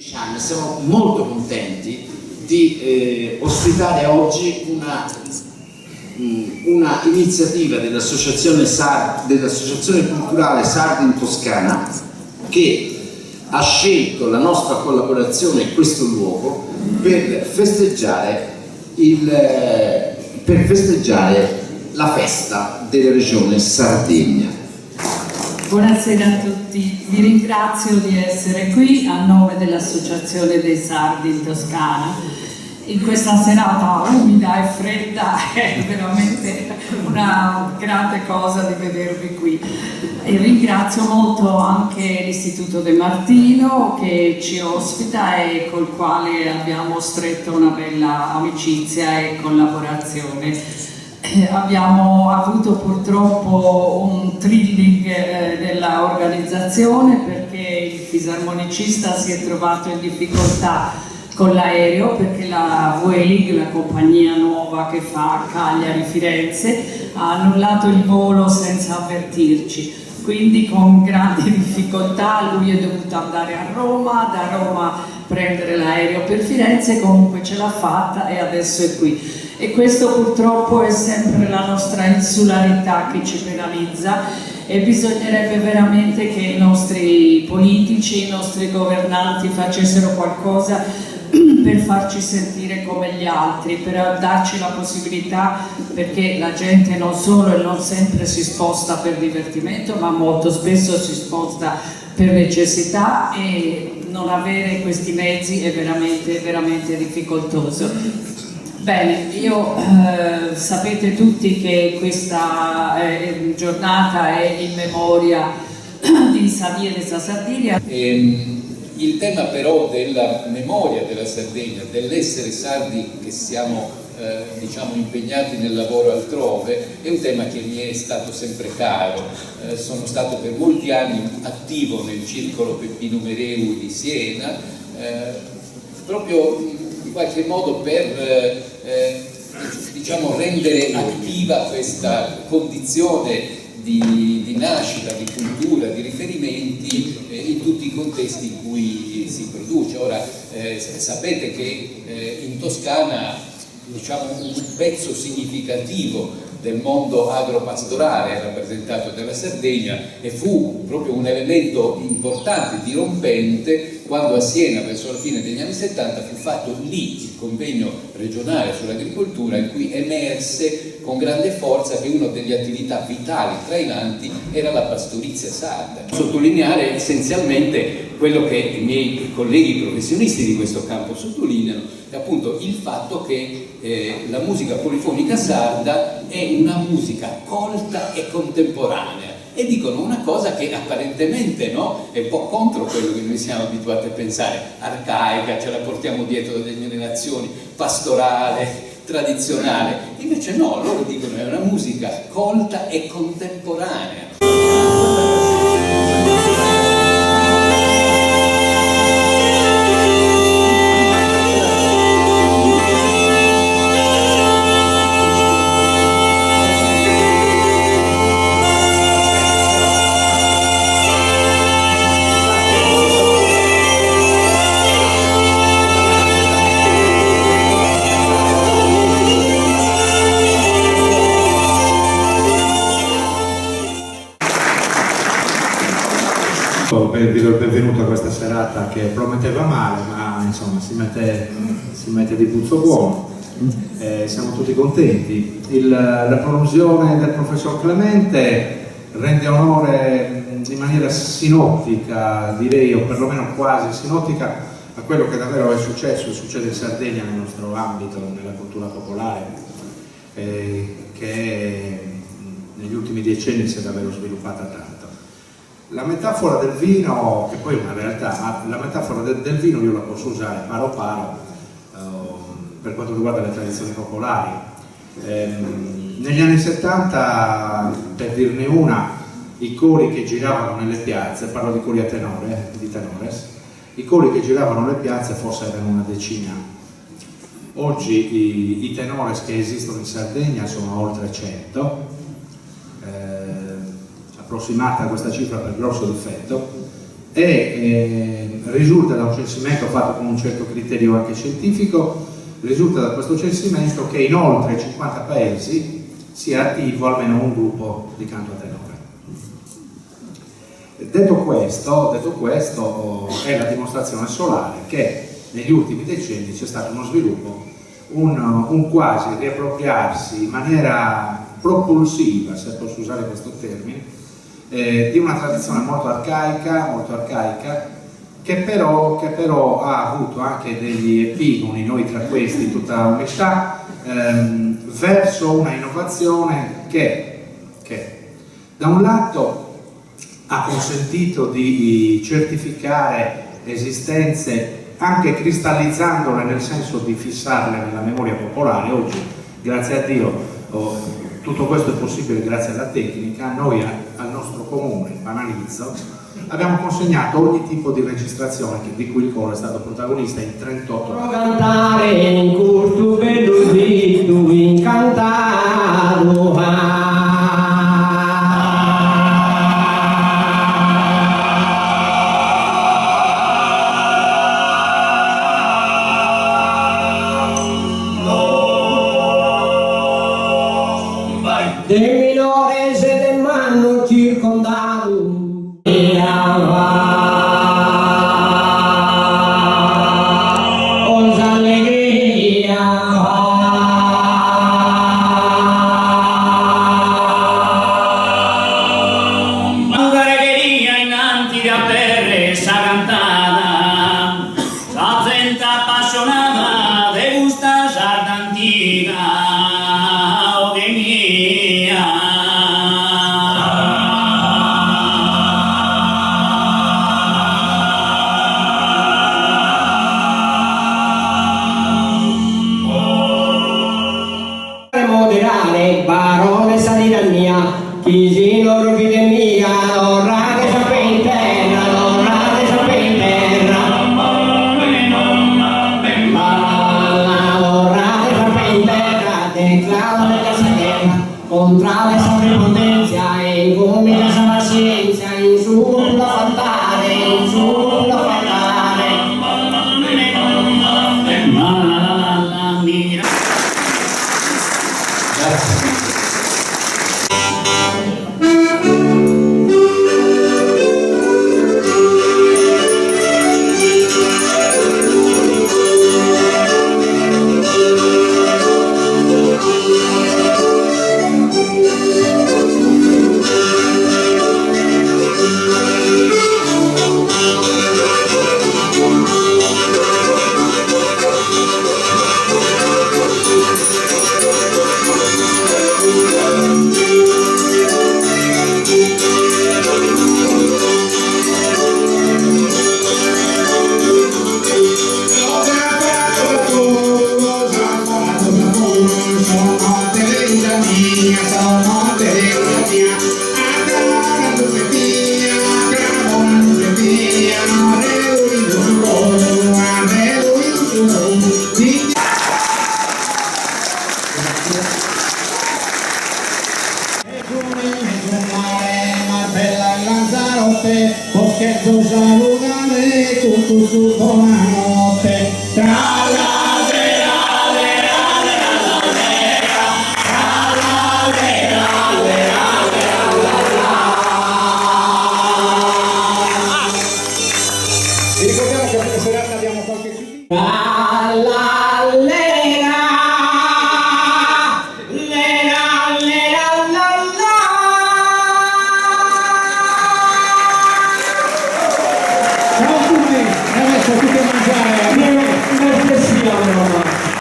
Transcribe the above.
Siamo molto contenti di ospitare oggi una iniziativa dell'Associazione Culturale Sardi in Toscana, che ha scelto la nostra collaborazione in questo luogo per festeggiare la festa della regione Sardegna. Buonasera a tutti, vi ringrazio di essere qui a nome dell'Associazione dei Sardi in Toscana. In questa serata umida e fredda è veramente una grande cosa di vedervi qui. E ringrazio molto anche l'Istituto De Martino che ci ospita e col quale abbiamo stretto una bella amicizia e collaborazione. Abbiamo avuto purtroppo un thrilling della organizzazione perché il fisarmonicista si è trovato in difficoltà con l'aereo perché la Vueling, la compagnia nuova che fa Cagliari-Firenze, ha annullato il volo senza avvertirci. Quindi con grandi difficoltà lui è dovuto andare a Roma, da Roma prendere l'aereo per Firenze, comunque ce l'ha fatta e adesso è qui. E questo purtroppo è sempre la nostra insularità che ci penalizza e bisognerebbe veramente che i nostri politici, i nostri governanti facessero qualcosa per farci sentire come gli altri, per darci la possibilità, perché la gente non solo e non sempre si sposta per divertimento, ma molto spesso si sposta per necessità e non avere questi mezzi è veramente, veramente difficoltoso. Bene, sapete tutti che questa giornata è in memoria di Xavier de sa Sardegna. Il tema però della memoria della Sardegna, dell'essere sardi che siamo impegnati nel lavoro altrove, è un tema che mi è stato sempre caro. Sono stato per molti anni attivo nel circolo Peppino Mereu di Siena, proprio in qualche modo per rendere attiva questa condizione di nascita, di cultura, di riferimenti in tutti i contesti in cui si produce. Ora sapete che in Toscana un pezzo significativo del mondo agropastorale è rappresentato dalla Sardegna e fu proprio un elemento importante, dirompente, quando a Siena verso la fine degli anni 70 fu fatto lì il convegno regionale sull'agricoltura, in cui emerse con grande forza che una delle attività vitali trainanti era la pastorizia sarda. Sottolineare essenzialmente quello che i miei colleghi professionisti di questo campo sottolineano, è appunto il fatto che la musica polifonica sarda è una musica colta e contemporanea, e dicono una cosa che apparentemente è un po' contro quello che noi siamo abituati a pensare, arcaica, ce la portiamo dietro da generazioni, pastorale, tradizionale. Invece no, loro dicono è una musica colta e contemporanea. Per vi do il benvenuto a questa serata che prometteva male, ma insomma si mette di puzzo buono. Siamo tutti contenti. La prolusione del professor Clemente rende onore in maniera sinottica, direi, o perlomeno quasi sinottica, a quello che davvero è successo e succede in Sardegna nel nostro ambito, nella cultura popolare, che negli ultimi decenni si è davvero sviluppata tanto. La metafora del vino, che poi è una realtà, ma la metafora del vino io la posso usare paro paro per quanto riguarda le tradizioni popolari. Negli anni 70, per dirne una, i cori che giravano nelle piazze, parlo di cori a tenore, di tenores, i cori che giravano nelle piazze forse erano una decina. Oggi i tenores che esistono in Sardegna sono oltre 100, approssimata questa cifra per grosso difetto, e risulta da un censimento fatto con un certo criterio anche scientifico, risulta da questo censimento che in oltre 50 paesi sia attivo almeno un gruppo di canto a tenore. Detto questo, è la dimostrazione solare che negli ultimi decenni c'è stato uno sviluppo, un quasi riappropriarsi in maniera propulsiva, se posso usare questo termine, di una tradizione molto arcaica, che però ha avuto anche degli epigoni, noi tra questi in tutta umiltà, verso una innovazione che da un lato ha consentito di certificare esistenze anche cristallizzandole, nel senso di fissarle nella memoria popolare. Oggi, grazie a Dio, tutto questo è possibile grazie alla tecnica. Noi al nostro comune, Banalizzo, abbiamo consegnato ogni tipo di registrazione di cui il coro è stato protagonista in 38 anni. Cantare in curto belludito incantato. De minore se de manno circondato osa allegria Mangareria innanti da terre sa cantata, la gente appassionata de gusta sarda antica.